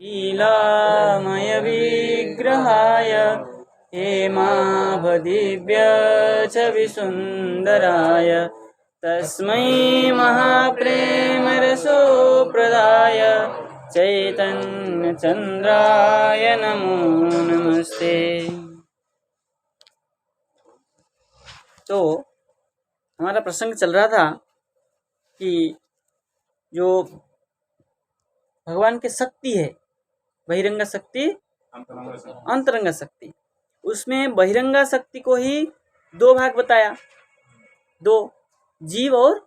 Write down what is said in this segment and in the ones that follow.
लीलामयविग्रहाय हेमाभदिव्यछविसुन्दराय तस्मै महाप्रेमरसोप्रदाय चैतन्यचन्द्राय नमो नमस्ते। तो हमारा प्रसंग चल रहा था कि जो भगवान की शक्ति है, बहिरंगा शक्ति, अंतरंगा शक्ति, उसमें बहिरंगा शक्ति को ही दो भाग बताया, दो, जीव और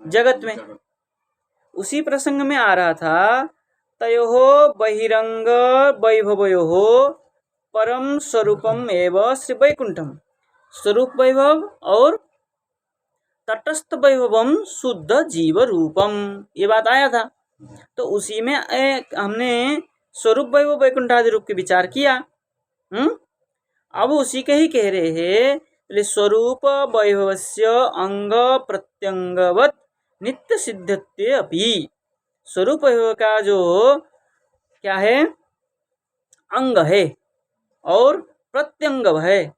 जगत में। उसी प्रसंग में आ रहा था तयोः बहिरंग वैभवयोः परम स्वरूपम एवं श्री वैकुंठम। स्वरूप वैभव और तटस्थ वैभवम शुद्ध जीव रूपम, ये बात आया था। तो उसी में हमने स्वरूप वैभव वैकुंठादि रूप के विचार किया। अब उसी के ही कह रहे हैं, स्वरूप वैभवस्य अंग प्रत्यंगवत नित्य सिद्धत्वे अपि। स्वरूप वैभव का जो क्या है, अंग है और प्रत्यंग है,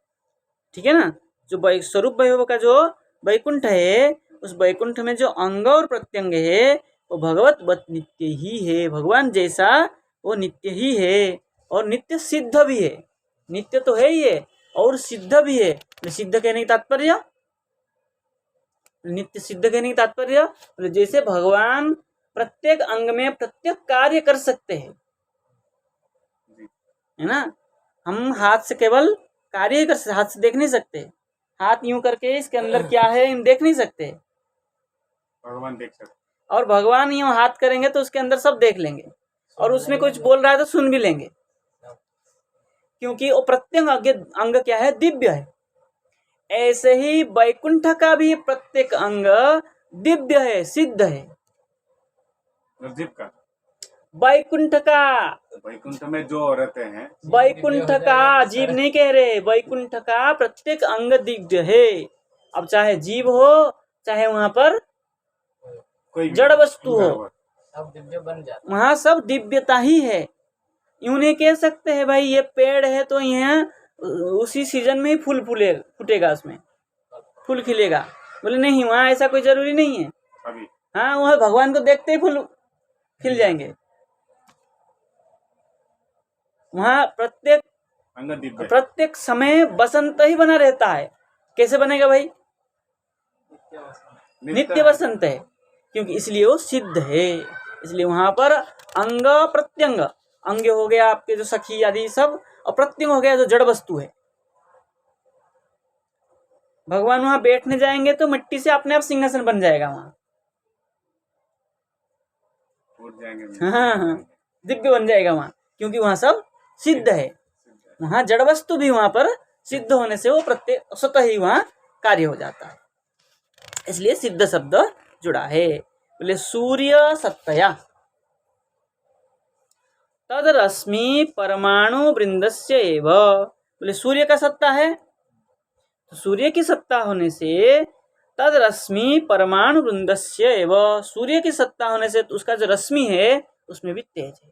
ठीक है ना। जो स्वरूप वैभव का जो वैकुंठ है, उस वैकुंठ में जो अंग और प्रत्यंग है वो भगवत वत नित्य ही है। भगवान जैसा वो नित्य ही है और नित्य सिद्ध भी है। नित्य तो है ही है और सिद्ध भी है। सिद्ध कहने की तात्पर्य, नित्य सिद्ध कहने की तात्पर्य, जैसे भगवान प्रत्येक अंग में प्रत्येक कार्य कर सकते हैं, है ना। हम हाथ से केवल कार्य कर सकते, हाथ से देख नहीं सकते। हाथ यूं करके इसके अंदर क्या है इन देख नहीं सकते, भगवान देख सकते। और भगवान यूं हाथ करेंगे तो उसके अंदर सब देख लेंगे, और उसमें कुछ बोल रहा है तो सुन भी लेंगे, क्योंकि वो प्रत्येक अंग क्या है, दिव्य है। ऐसे ही वैकुंठ का भी प्रत्येक अंग दिव्य है, सिद्ध है। का वैकुंठ का, वैकुंठ में जो रहते हैं, वैकुंठ का, जीव नहीं कह रहे, वैकुंठ का प्रत्येक अंग दिव्य है। अब चाहे जीव हो चाहे वहां पर कोई जड़ वस्तु हो, सब दिव्य बन जाता, वहां सब दिव्यता ही है। यूं नहीं कह सकते हैं भाई ये पेड़ है तो यहाँ उसी सीजन में ही फूल फूटेगा, उसमें फूल खिलेगा। बोले नहीं, वहाँ ऐसा कोई जरूरी नहीं है। हाँ, वह भगवान को देखते ही फूल खिल जाएंगे। वहाँ प्रत्येक समय बसंत ही बना रहता है। कैसे बनेगा भाई, नित्य बसंत है, क्योंकि इसलिए वो सिद्ध है। इसलिए वहां पर अंग प्रत्यंग, अंग हो गया आपके जो सखी आदि सब, और प्रत्यंग हो गया जो जड़ वस्तु है। भगवान वहां बैठने जाएंगे तो मिट्टी से अपने आप सिंहासन बन जाएगा वहां, हाँ, दिव्य बन जाएगा वहां, क्योंकि वहां सब सिद्ध है। वहां जड़ वस्तु भी वहां पर सिद्ध होने से वो प्रत्येक स्वतः ही वहां कार्य हो जाता है। इसलिए सिद्ध शब्द जुड़ा है। बोले सूर्य सत्तया तद रश्मि परमाणु वृंदस्य एव। बोले सूर्य का सत्ता है, तो सूर्य की सत्ता होने से तद रश्मि परमाणु वृंदस्य एव, सूर्य की सत्ता होने से तो उसका जो रश्मि है उसमें भी तेज है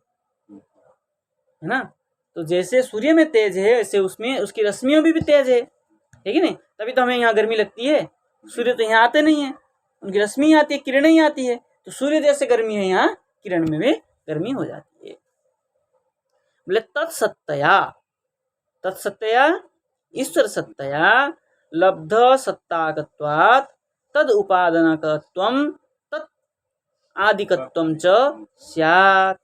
ना। तो जैसे सूर्य में तेज है वैसे उसमें उसकी रश्मियों भी तेज है, ठीक है नहीं। तभी तो हमें यहाँ गर्मी लगती है। सूर्य तो यहाँ आते नहीं है, उनकी रश्मि आती है, किरणें ही आती है। तो सूर्य जैसे गर्मी है यहाँ किरण में भी गर्मी हो जाती है। बोले तत्सत्तया, तत्सत्तया ईश्वर सत्तया लब्ध सत्ताकत्वात् तद उपादानकत्वं तत् आदिकत्वं च स्यात्।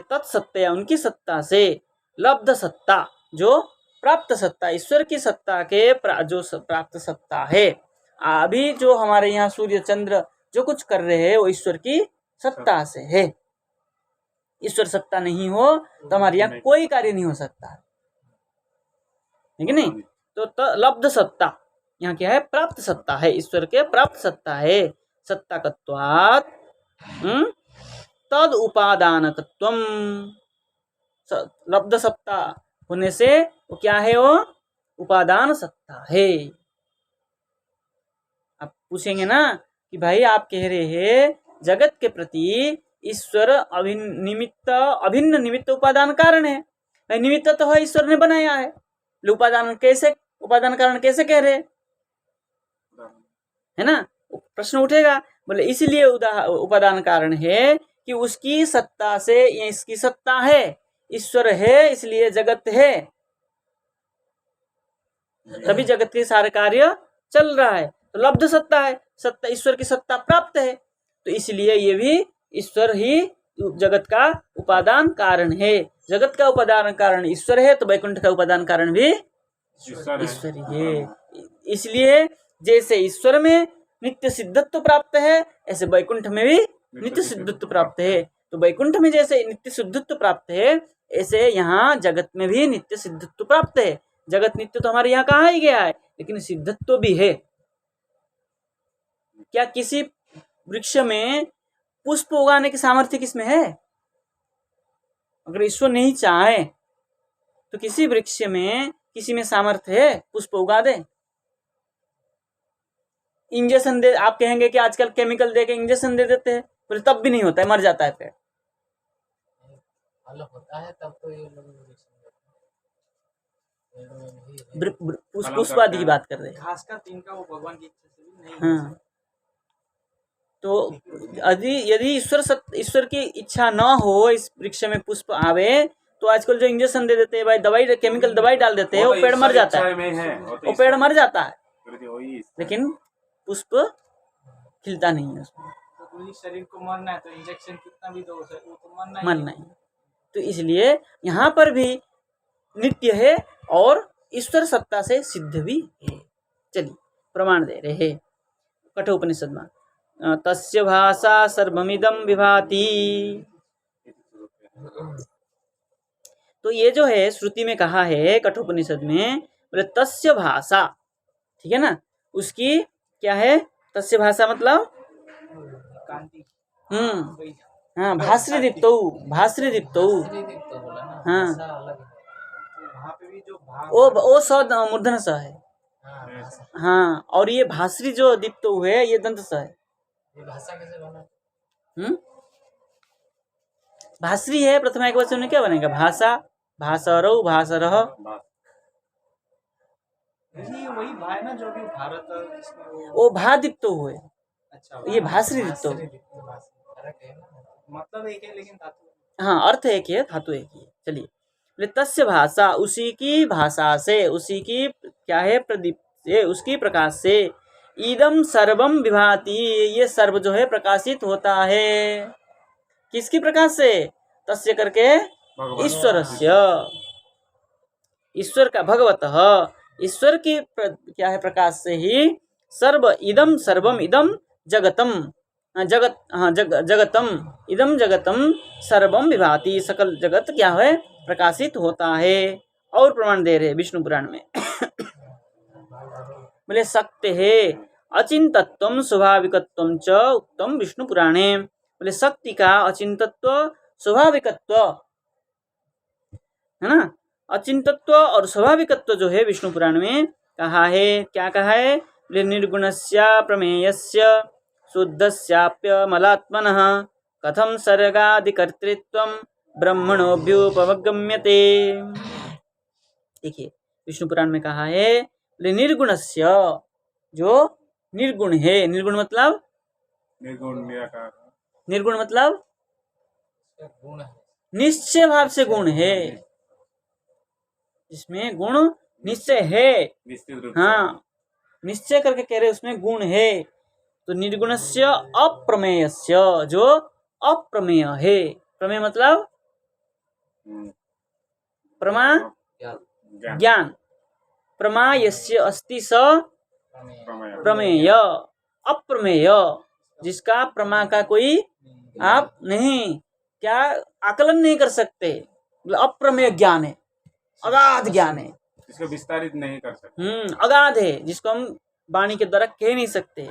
तत्सत्तया उनकी सत्ता से, लब्ध सत्ता जो प्राप्त सत्ता, ईश्वर की सत्ता के जो प्राप्त सत्ता है। अभी जो हमारे यहाँ सूर्य चंद्र जो कुछ कर रहे हैं वो ईश्वर की सत्ता से है। ईश्वर सत्ता नहीं हो तो हमारे यहाँ कोई कार्य नहीं हो सकता, ठीक है नहीं। तो लब्ध सत्ता यहाँ क्या है, प्राप्त सत्ता है, ईश्वर के प्राप्त सत्ता है। सत्ताकत्वात् तद उपादानकत्वम, लब्ध सत्ता होने से वो क्या है, वो उपादान सत्ता है। आप पूछेंगे ना कि भाई आप कह रहे हैं जगत के प्रति ईश्वर अभिन्न निमित्त उपादान कारण है। निमित्त तो है, ईश्वर ने बनाया है, उपादान कारण कैसे कह रहे, है ना? प्रश्न उठेगा। बोले इसलिए उपादान कारण है कि उसकी सत्ता से इसकी सत्ता है, ईश्वर है इसलिए जगत है, तभी जगत के सारे कार्य चल रहा है। तो लब्ध सत्ता है, सत्ता ईश्वर की सत्ता प्राप्त है, तो इसलिए ये भी ईश्वर ही जगत का उपादान कारण है। जगत का उपादान कारण ईश्वर है, तो वैकुंठ का उपादान कारण भी ईश्वर ही है। इसलिए जैसे ईश्वर में नित्य सिद्धत्व प्राप्त है, ऐसे वैकुंठ में भी नित्य सिद्धत्व प्राप्त है। तो वैकुंठ में जैसे नित्य सिद्धत्व प्राप्त है, ऐसे यहाँ जगत में भी नित्य सिद्धत्व प्राप्त है। जगत नित्य तो हमारे यहाँ कहा ही गया है, लेकिन सिद्धत्व भी है। क्या किसी वृक्ष में पुष्प उगाने की सामर्थ्य किसमें है? अगर ईश्वर नहीं चाहे तो किसी वृक्ष में किसी में सामर्थ्य है पुष्प उगा दे? इंजेक्शन दे, आप कहेंगे कि आजकल केमिकल दे के इंजेक्शन दे देते हैं, बोले तब भी नहीं होता है, मर जाता है पेड़। होता है तब तो ये पुष्प आदि की बात कर रहे हैं। घास का तिनका वो भगवान की इच्छा से भी नहीं। हाँ, तो यदि ईश्वर की इच्छा न हो इस वृक्ष में पुष्प आवे, तो आजकल जो इंजेक्शन दे देते हैं भाई, दवाई केमिकल दवाई डाल देते हैं, वो पेड़ मर जाता है, वो पेड़ मर जाता है, लेकिन पुष्प खिलता नहीं है उसमें। तो शरीर को मरना है तो इंजेक्शन कितना भी दो वो तो मरना ही। तो इसलिए यहाँ पर भी नित्य है और ईश्वर सत्ता से सिद्ध भी है। चलिए प्रमाण दे रहे हैं कठोपनिषद में, तस्य भाषा सर्वमिदं विभाति। तो ये जो है श्रुति में कहा है कठोपनिषद में, बोले तस्य भाषा, ठीक है ना, उसकी क्या है? तस्य भाषा मतलब हाँ, भास्री दीप्तौ, भास्री दीप्तौ, हाँ, वो स मूर्धन स है, हाँ, और ये भास्री जो दीप्तौ है ये दंत स है। भाषा कैसे बना? भास्री है प्रथमा एक वचन में, क्या बनेगा? भाषा, भाषरौ, भाषरः, वही भाई ना जो भी भारत वो भादीप्तो है। अच्छा, ये भास्री दीप्तो, मतलब एक है लेकिन धातु, हाँ, अर्थ एक है, धातु एक ही है। चलिए, तस्य भाषा, उसी की भाषा से, उसी की क्या है? प्रदीप से, उसकी प्रकाश से, इदम सर्वम विभाति, ये सर्व जो है प्रकाशित होता है। किसकी प्रकाश से? तस्य करके ईश्वरस्य, ईश्वर का, भगवतः, ईश्वर की क्या है? प्रकाश से ही सर्व इदम सर्वम इदम जगतम, जगत, हाँ, जगतम इदम जगतम सर्वम विभाति, सकल जगत क्या है? प्रकाशित होता है। और प्रमाण दे रहे विष्णु पुराण में बोले शक्ति है अचिंतत्वम स्वाभाविकत्वम च उत्तम विष्णु पुराणे। बोले शक्ति का अचिंतत्व स्वाभाविकत्व है ना, अचिंतत्व और स्वाभाविकत्व जो है विष्णु पुराण में कहा है। क्या कहा है? बोले निर्गुणस्य प्रमेयस्य शुद्धस्याप्य मलात्मनः कथम सर्गादिकर्तृत्वम ब्रह्मणोऽभ्युपगम्यते। देखिए विष्णु पुराण में कहा है निर्गुणस्य, जो निर्गुण है, निर्गुण मतलब निर्गुण मतलब गुण है, निश्चय भाव से गुण है, इसमें गुण निश्चय है, हाँ, निश्चय करके कह रहे उसमें गुण है। तो निर्गुणस्य अप्रमेयस्य, जो अप्रमेय है, प्रमेय मतलब प्रमा ज्ञान, प्रमायस्य अस्ति स प्रमेय, अप्रमेय, जिसका प्रमा का कोई आप नहीं क्या आकलन नहीं कर सकते, अप्रमेय ज्ञान है, अगाध ज्ञान है, इसको विस्तारित नहीं कर सकते, अगाध है, जिसको हम वाणी के द्वारा कह नहीं सकते।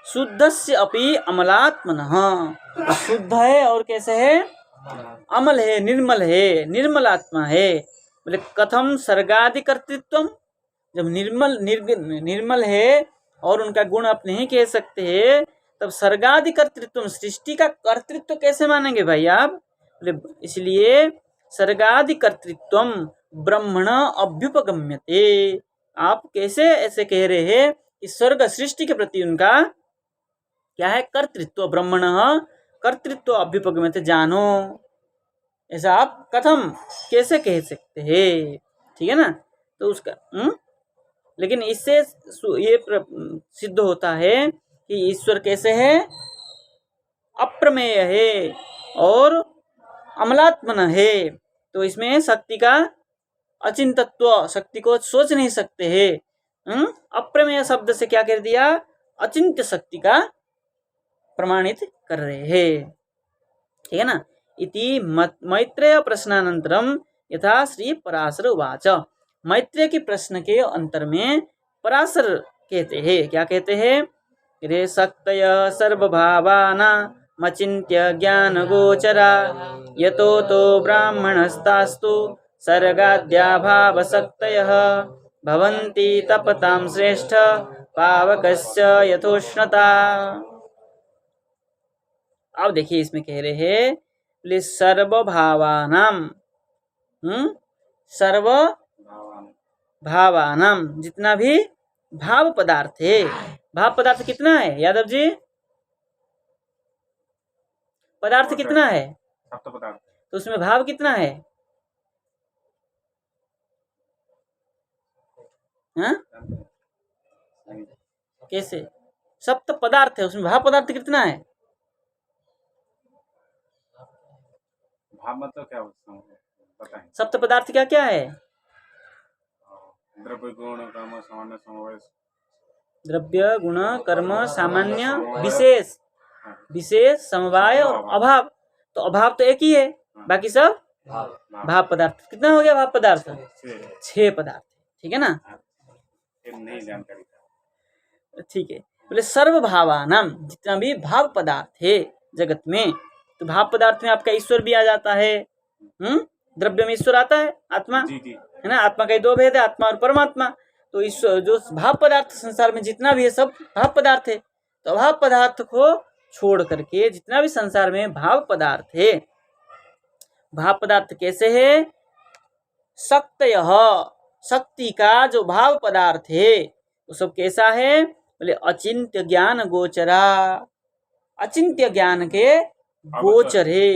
शुद्धस्य अपि अमलात्मनः, शुद्ध है और कैसे है? अमल है, निर्मल है, निर्मल आत्मा है। बोले कथम सर्गादि कर्तृत्वम, जब निर्मल है और उनका गुण आप नहीं कह सकते, तब सर्गादि कर्तृत्व, सृष्टि का कर्तृत्व कैसे मानेंगे भाई आप? बोले इसलिए सर्गादि कर्तृत्व ब्रह्मण अभ्युपगम्यते। आप कैसे ऐसे कह रहे हैं कि स्वर्ग सृष्टि के प्रति उनका क्या है? कर्तृत्व। ब्रह्मण कर्तृत्व अभ्युपगम्यते, जानो। ऐसा आप कथम कैसे कह सकते हैं? ठीक है ना? तो उसका लेकिन इससे ये सिद्ध होता है कि ईश्वर कैसे है? अप्रमेय है और अमलात्मन है। तो इसमें शक्ति का अचिंतत्व, शक्ति को सोच नहीं सकते हैं। अप्रमेय शब्द से क्या कर दिया? अचिंत्य शक्ति का प्रमाणित कर रहे हैं। ठीक है ना? इति मैत्रेय प्रश्नानंतरम यथा श्री पराशर उवाच। मैत्रेय के प्रश्न के अंतर में पराशर कहते हैं, क्या कहते हैं? रे शक्तय सर्वभावाना मचिन्त्य ज्ञान गोचरा यतो तो ब्राह्मणस्तास्तु सर्गाद्या भाव शक्तयः भवन्ति तपतां श्रेष्ठ पावकस्य यथोष्णता। अब देखिए इसमें कह रहे हैं सर्वभावानाम, सर्व भावानाम, जितना भी भाव पदार्थ है। भाव पदार्थ कितना है यादव जी? पदार्थ कितना है? सप्त पदार्थ। तो उसमें भाव कितना है? हाँ? कैसे? सप्त पदार्थ है, उसमें भाव पदार्थ कितना है? भाव मतलब क्या बताएं? सप्त पदार्थ क्या क्या है? द्रव्य गुण कर्म सामान्य समवाय। द्रव्य गुण कर्म सामान्य विशेष, विशेष समवाय और अभाव। तो अभाव तो एक ही है, बाकी सब भाव पदार्थ। कितना हो गया भाव पदार्थ? 6 पदार्थ। ठीक है ना? नहीं जानकारी। ठीक है। बोले सर्व भावानाम, जितना भी भाव पदार्थ है जगत में, तो भाव पदार्थ में आपका ईश्वर भी आ जाता है। द्रव्य में ईश्वर आता है, आत्मा है ना? आत्मा का 2 भेद है, आत्मा और परमात्मा। तो ईश्वर जो भाव पदार्थ संसार में जितना भी है सब भाव पदार्थ है। तो भाव पदार्थ को छोड़ करके जितना भी संसार में भाव पदार्थ है, भाव पदार्थ कैसे है? शक्तयः, शक्ति का जो भाव पदार्थ है वो सब कैसा है? बोले अचिंत्य ज्ञान गोचरा, अचिंत्य ज्ञान के गोचर है।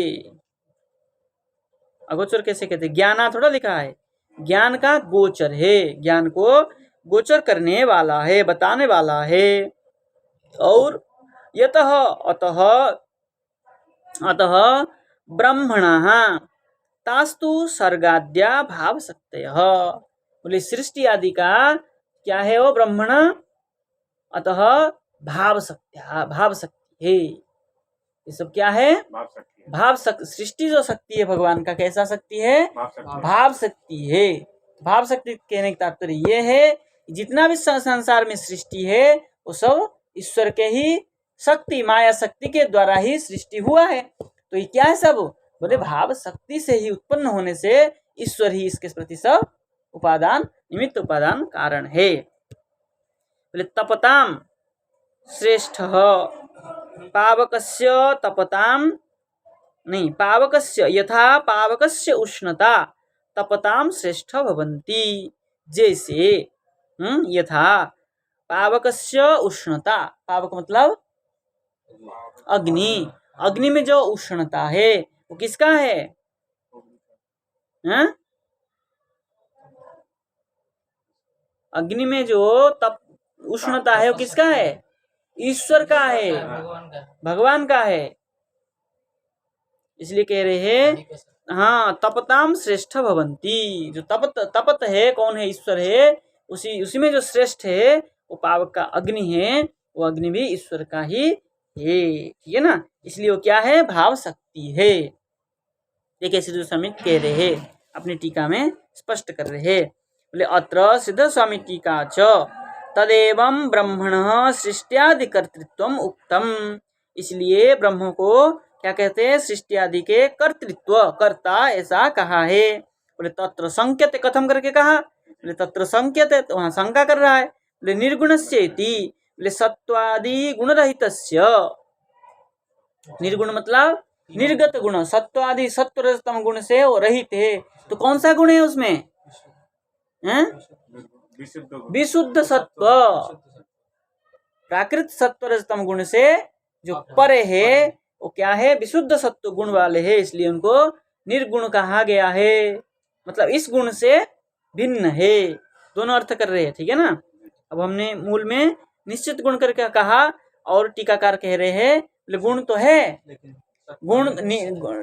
अगोचर कैसे कहते? ज्ञाना थोड़ा लिखा है, ज्ञान का गोचर है, ज्ञान को गोचर करने वाला है, बताने वाला है। और यतः अतः अतः ब्रह्मणः तास्तु सर्गाद्या भाव शक्तयः। बोले सृष्टि आदि का क्या है वो? ब्रह्मण। अतः भाव शक्ति, भाव शक्ति है। ये सब क्या है? भाव शक्ति। सृष्टि जो शक्ति है भगवान का, कैसा शक्ति है? भाव शक्ति है। भाव शक्ति कहने का तात्पर्य ये है जितना भी संसार में सृष्टि है वो सब ईश्वर के ही शक्ति, माया शक्ति के द्वारा ही सृष्टि हुआ है। तो ये क्या है सब? बोले भाव शक्ति से ही उत्पन्न होने से ईश्वर ही इसके प्रति सब उपादान, निमित्त उपादान कारण है। बोले तपताम श्रेष्ठ पावकस्य, तपताम नहीं, पावकस्य यथा पावकस्य उष्णता तपताम श्रेष्ठ भवन्ति। जैसे यथा पावकस्य उष्णता, पावक मतलब अग्नि, अग्नि में जो उष्णता है वो किसका है? अग्नि में जो तप उष्णता है वो किसका है? ईश्वर का है, भगवान का है। इसलिए कह रहे हैं हाँ तपताम श्रेष्ठ भवन्ति। जो तपत है कौन है? ईश्वर है। उसी में जो श्रेष्ठ है वो पावक का अग्नि है, वो अग्नि भी ईश्वर का ही है। ठीक है ना? इसलिए वो क्या है? भाव शक्ति है। देखिए सिद्ध स्वामी कह रहे हैं, अपनी टीका में स्पष्ट कर रहे हैं। बोले अत्र सिद्ध स्वामी टीका च तदेवं ब्रह्मणः सृष्टि कर्तृत्वम उक्तम। इसलिए ब्रह्म को क्या कहते हैं? सृष्टि आदि के कर्तृत्व, कर्ता ऐसा कहा है। बोले तत्र संकेत, कथम करके कहा? बोले तत्र संकेत, तो वहां शंका कर रहा है। बोले निर्गुणस्येति, बोले सत्वादि गुण रहितस्य, निर्गुण मतलब निर्गत गुण, सत्वादि सत्व रजतम गुण से वो रहित है। तो कौन सा गुण है उसमें? हैं? विशुद्ध गुण। विशुद्ध सत्व, प्राकृत सत्व रजतम गुण से जो परे है वो क्या है? विशुद्ध सत्व गुण वाले है, इसलिए उनको निर्गुण कहा गया है। मतलब इस गुण से भिन्न है, दोनों अर्थ कर रहे हैं, ठीक है ना। अब हमने मूल में निश्चित गुण करके कहा और टीकाकार कह रहे हैं गुण तो है,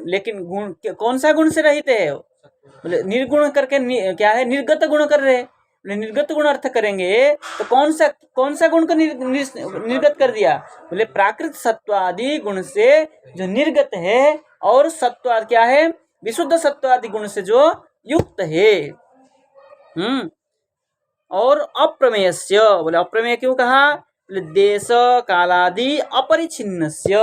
लेकिन गुण कौन सा गुण से रहित है? बोले निर्गुण करके क्या है? निर्गत गुण कर रहे हैं। बोले निर्गत गुण अर्थ करेंगे तो कौन सा गुण को निर्गत कर दिया? बोले प्राकृत सत्वादि गुण से जो निर्गत है, और सत्वाद क्या है? विशुद्ध सत्वादि गुण से जो युक्त है। और अप्रमेयस्य, बोले अप्रमेय क्यों कहा? बोले देश कालादि अपरिछिन्नस्य,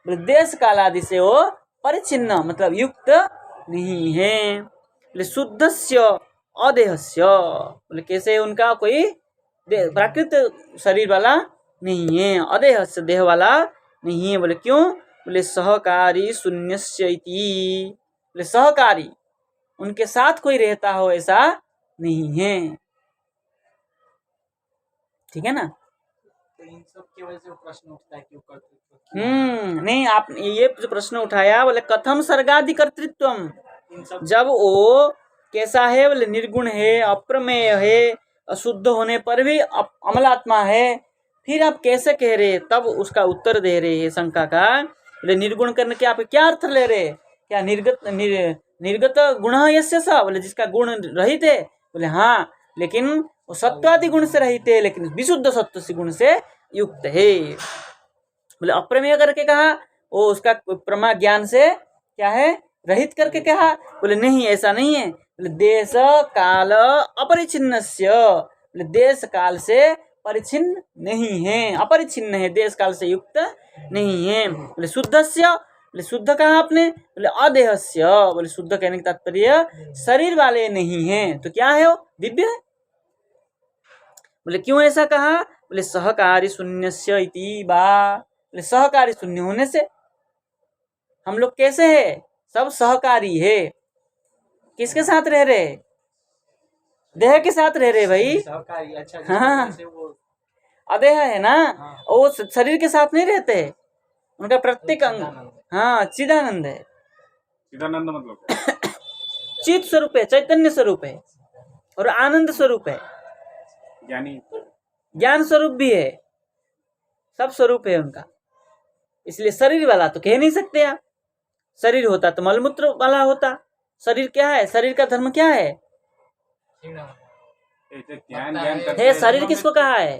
बोले देश कालादि से वो परिचिन्न मतलब युक्त नहीं है। बोले शुद्धस्य अदेहस्य, बोले कैसे? उनका कोई प्राकृत शरीर वाला नहीं है, अदेहस्य देह वाला नहीं है। बोले क्यों? बोले सहकारी शून्यस्य इति, बोले सहकारी उनके साथ कोई रहता हो ऐसा नहीं है, ठीक है ना। तो इन सब की वजह से प्रश्न उठता है कि कर्तृत्व नहीं, आप ये जो प्रश्न उठाया, बोले कथम सर्गादि कर्तृत्वम, इन सब जब वो कैसा है? बोले निर्गुण है, अप्रमेय है, अशुद्ध होने पर भी अमलात्मा है, फिर आप कैसे कह रहे? तब उसका उत्तर दे रहे हैं शंका का। बोले निर्गुण करने के आप क्या अर्थ ले रहे? क्या निर्गत गुण यस्य स, बोले जिसका गुण रहित है। बोले हाँ, लेकिन वो सत्वादि गुण से रहित है, लेकिन विशुद्ध सत्व से गुण से युक्त है। बोले अप्रमेय करके कहा, वो उसका प्रमा ज्ञान से क्या है? रहित करके कहा। बोले नहीं, ऐसा नहीं है। बोले देश काल अपरिछिन्नस्य, बोले देश काल से परिचिन्न नहीं है, अपरिछिन्न है, देश काल से युक्त नहीं है। बोले शुद्धस्य, बोले शुद्ध कहा आपने? बोले अदेहस्य, बोले शुद्ध कहने का तात्पर्य शरीर वाले नहीं है, तो क्या है? वो दिव्य है। बोले क्यों ऐसा कहा? बोले सहकारी शून्यस्य इति बा, बोले सहकारी शून्य होने से हम लोग कैसे है? सब सहकारी है। किसके साथ रह रहे? देह के साथ रह रहे भाई। सहकारी, अच्छा हाँ, जैसे वो अदेह है ना, हाँ। वो शरीर के साथ नहीं रहते, उनका प्रत्येक अंग हाँ चिदानंद है। चिदानंद मतलब क्या? चित स्वरूप है, चैतन्य स्वरूप है, और आनंद स्वरूप है, ज्ञानी ज्ञान स्वरूप भी है, सब स्वरूप है उनका। इसलिए शरीर वाला तो कह नहीं सकते आप। शरीर होता तो मलमूत्र वाला होता। शरीर क्या है? शरीर का धर्म क्या है? ज्ञान ज्ञान करते है हैं। शरीर किसको कहा है?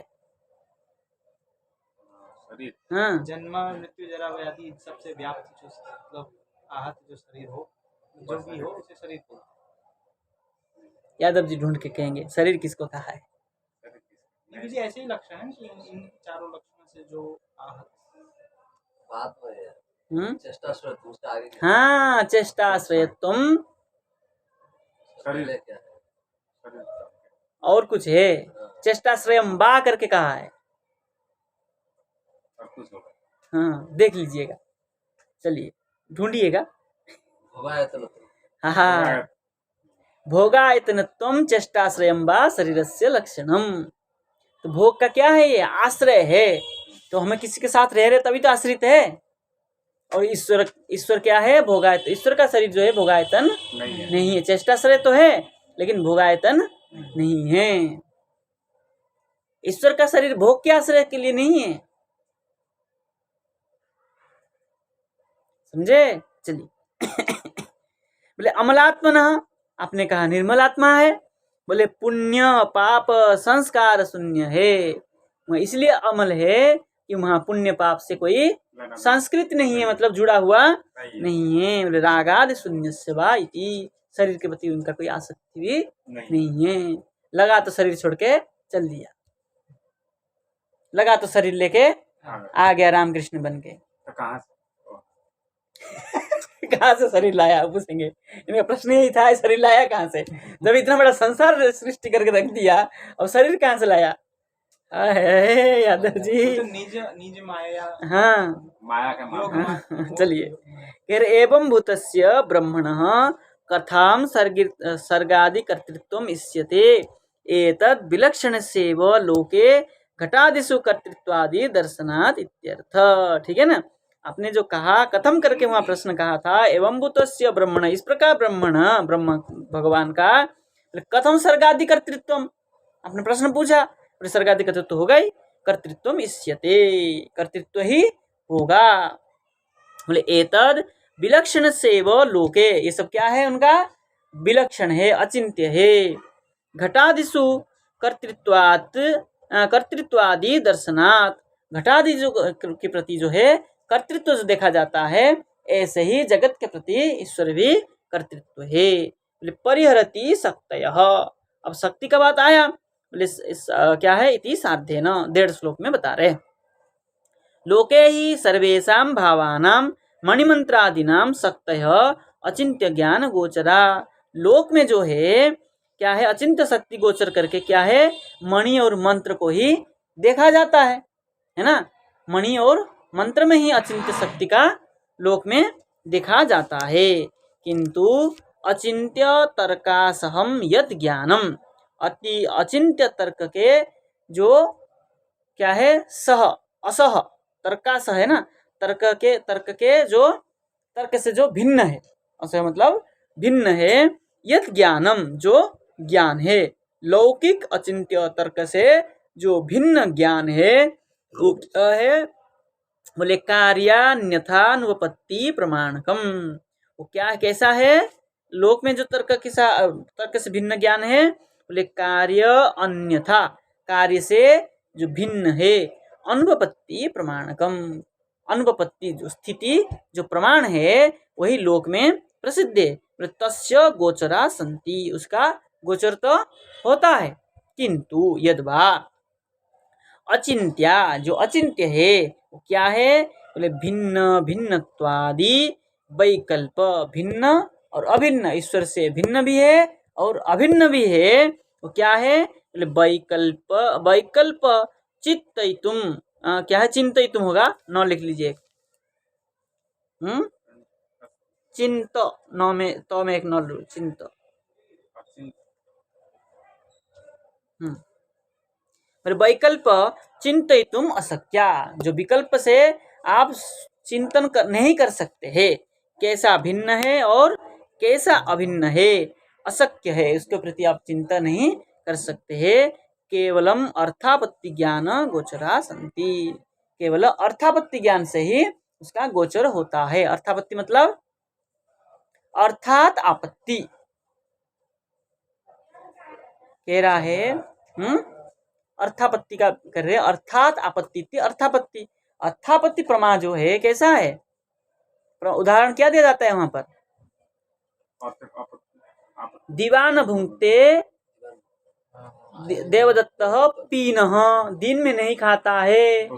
शरीर हाँ, जन्म मृत्यु जरा व्याधि सबसे व्याप्त जो मतलब आहत जो शरीर हो, जो भी हो उसे शरीर को। यादव जी ढूंढ के कहेंगे शरीर किसको कहा है। जी ऐसे ही लक्षण है कि इन चारों लक्षणों से जो आहत बात वो है चेष्टा श्रोत उसका आगे हाँ, चेष्टाश्रय तुम, शरीर क्या है? शरीर और कुछ है? चेष्टाश्रयम बा करके कहा है। और कुछ होगा। हाँ, देख लीजिएगा, चलिए ढूंढिएगा। होगा है तो हाँ, भोगायतनत्वम चेष्टाश्रयम बा शरीरस्य लक्षणम। तो भोग का क्या है? ये आश्रय है। तो हमें किसी के साथ रह रहे तभी तो आश्रित है। और ईश्वर क्या है? भोगायतन। ईश्वर का शरीर जो है भोगायतन नहीं है। चेष्टाश्रय तो है लेकिन भोगायतन नहीं है। ईश्वर का शरीर भोग के आश्रय के लिए नहीं है, समझे? चलिए बोले अमलात्मन, आपने कहा निर्मल आत्मा है। बोले पुण्य पाप संस्कार शून्य है, इसलिए अमल है कि वहाँ पुण्य पाप से कोई संस्कृत नहीं है, मतलब जुड़ा हुआ नहीं है। बोले रागादि शून्य से वा इति, शरीर के प्रति उनका कोई आसक्ति भी नहीं है। लगा तो शरीर छोड़ के चल दिया, लगा तो शरीर लेके आ गया रामकृष्ण बन के। तो कहाँ से? कहाँ से शरीर लाया पूछेंगे। इनका प्रश्न यही था, शरीर लाया कहाँ से? जब इतना बड़ा संसार सृष्टि करके रख दिया, अब शरीर कहाँ से लाया? अरे यादव जी, तो निज निज माया हाँ माया का योग मान माया- चलिए। कह रहे एवं भूतस्य ब्रह्मणः कथां सर्गादि कर्तृत्वम् इष्यते एतद् विलक्षणस्यैव लोके घटादिषु कर्तृत्वादि दर्शनात् इत्यर्थ। ठीक है ना। आपने जो कहा कथम करके वहाँ प्रश्न कहा था, एवं भूतस्य ब्रह्मण, इस प्रकार ब्रह्म भगवान का कथम सर्गादि कर्तृत्वम, आपने प्रश्न पूछा, फिर सर्गादि कर्तृत्व होगा ही, कर्तृत्वम इष्यते, कर्तृत्व ही होगा। बोले एतद विलक्षण से व लोके, ये सब क्या है उनका विलक्षण है, अचिंत्य है। घटादिषु कर्तृत्वात् कर्तृत्वादि दर्शनात्, घटादि जो के प्रति जो है कर्तृत्व जो देखा जाता है, ऐसे ही जगत के प्रति ईश्वर भी कर्तृत्व है। बोले परिहरति शक्तयः, अब शक्ति का बात आया। बोले क्या है, इति साध्येन, 1.5 श्लोक में बता रहे। लोके ही सर्वेषां भावानां मणिमंत्रादीनां शक्तयः अचिंत्य ज्ञान गोचरा, लोक में जो है क्या है, अचिंत्य शक्ति गोचर करके क्या है, मणि और मंत्र को ही देखा जाता है ना। मणि और मंत्र में ही अचिंत्य शक्ति का लोक में देखा जाता है। किंतु अचिंत्य तर्कासहम यत ज्ञानम, अति अचिंत्य तर्क के जो क्या है, सह असह, तर्कासह है ना, तर्क के जो तर्क से जो भिन्न है, असह मतलब भिन्न है, यत ज्ञानम जो ज्ञान है, लौकिक अचिंत्य तर्क से जो भिन्न ज्ञान है वो क्या है, बोले कार्यान्यथानुपपत्ति प्रमाणकम, वो क्या कैसा है, लोक में जो तर्क से भिन्न ज्ञान है, बोले कार्य अन्यथा, कार्य से जो भिन्न है, अनुपपत्ति प्रमाणकम, अनुपपत्ति जो स्थिति जो प्रमाण है वही लोक में प्रसिद्ध है। तस्य गोचरा संति, उसका गोचर तो होता है। किंतु यद्वा अचिंत्या, जो अचिंत्य है वो क्या है, बोले भिन्न भिन्नत्वादि वैकल्प, भिन्न और अभिन्न, ईश्वर से भिन्न भी है और अभिन्न भी है, वो क्या है, बोले वैकल्प, वैकल्प चित्तयितुम, क्या है, चिंतयितुम होगा, नौ लिख लीजिए, चिंत, नौ में तो में एक नौ, चिंत, वैकल्प चिंतयितुम अशक्या, जो विकल्प से आप चिंतन नहीं कर सकते हैं, कैसा भिन्न है और कैसा अभिन्न है, अशक्य है, उसके प्रति आप चिंता नहीं कर सकते हैं। केवलम अर्थापत्ति ज्ञान गोचरा संति, केवल अर्थापत्ति ज्ञान से ही उसका गोचर होता है। अर्थापत्ति मतलब अर्थात आपत्ति कह रहा है, अर्थापत्ति का कर रहे, अर्थात आपत्ति, अर्थापत्ति, अर्थापत्ति प्रमा जो है कैसा है, उदाहरण क्या दिया जाता है वहां पर, दीवान भुंगते देवदत्त पीनः, दिन में नहीं खाता है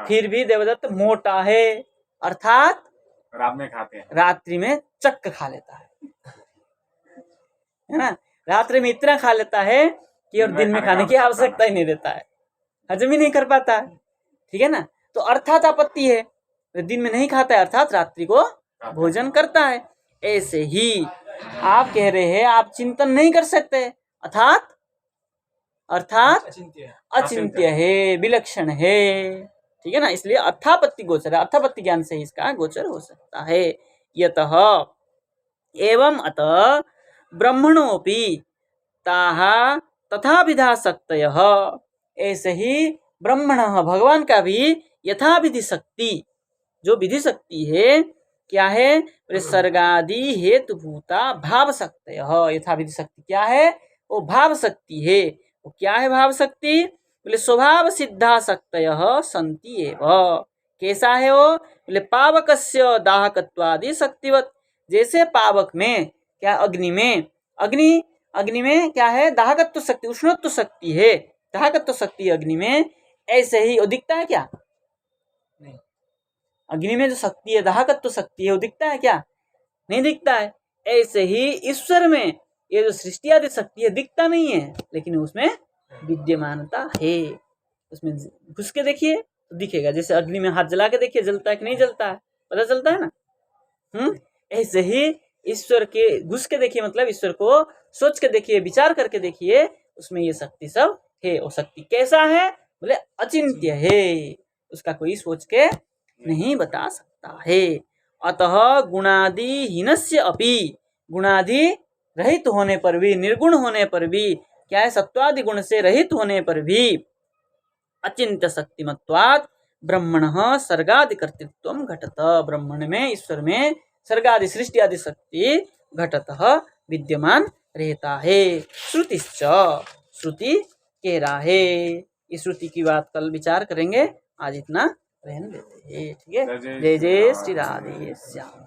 फिर भी देवदत्त मोटा है, अर्थात रात में खाते हैं, रात्रि में चक्क खा लेता है ना, रात्रि में इतना खा लेता है कि और दिन में खाने की आवश्यकता ही नहीं रहता है, हजम ही नहीं कर पाता है। ठीक है ना, तो अर्थात आपत्ति है, दिन में नहीं खाता है अर्थात रात्रि को भोजन करता है। ऐसे ही आप कह रहे हैं आप चिंतन नहीं कर सकते, अर्थात अचिंत्य है, विलक्षण है। ठीक है ना, इसलिए अर्थापत्ति गोचर है, अर्थापत्ति ज्ञान से इसका गोचर हो सकता है। यतः एवं अतः ब्रह्मणोपि ताहा तथा विधा शक्तयः, ऐसे ही ब्रह्मण भगवान का भी यथा विधि शक्ति, जो विधि शक्ति है क्या है, सर्गादि हेतुभूता भाव शक्तयः, यथा विधि शक्ति क्या है, वो भाव शक्ति है। वो क्या है भाव शक्ति, बोले स्वभाव सिद्धा शक्तयः सन्ति एव, कैसा है वो, बोले पावकस्य दाहकत्वादि शक्तिवत, जैसे पावक में क्या, अग्नि में क्या है, दाहकत्व शक्ति, उष्णत्व शक्ति है, दाहकत्व शक्ति अग्नि में, ऐसे ही वो दिखता है क्या, नहीं, अग्नि में जो शक्ति है दाहकत्व शक्ति है वो दिखता है क्या, नहीं दिखता है। ऐसे ही ईश्वर में ये जो सृष्टि आदि शक्ति है दिखता नहीं है, लेकिन उसमें विद्यमानता है। उसमें घुस के देखिए तो दिखेगा। जैसे अग्नि में हाथ जला के देखिए जलता है कि नहीं जलता है, पता चलता है ना। ऐसे ही ईश्वर के घुस के देखिए, मतलब ईश्वर को सोच के देखिए, विचार करके देखिए, उसमें ये शक्ति सब है। वो शक्ति कैसा है बोले अचिंत्य है, उसका कोई सोच के नहीं बता सकता है। अतः गुणादि हीनस्य अपि, गुणादि रहित होने पर भी, निर्गुण होने पर भी, क्या है सत्वादि गुण से रहित होने पर भी, अचिंत्य शक्तिमत्वात् ब्रह्मणः सर्गादि कर्तृत्वम घटत, ब्रह्मण में ईश्वर में सर्गादि सृष्टि आदि शक्ति घटतः विद्यमान रहता है। श्रुतिश्च, श्रुति कह रहा है। इस श्रुति की बात कल विचार करेंगे, आज इतना रहने देते हैं। ठीक है। जय जय श्री राधे श्याम।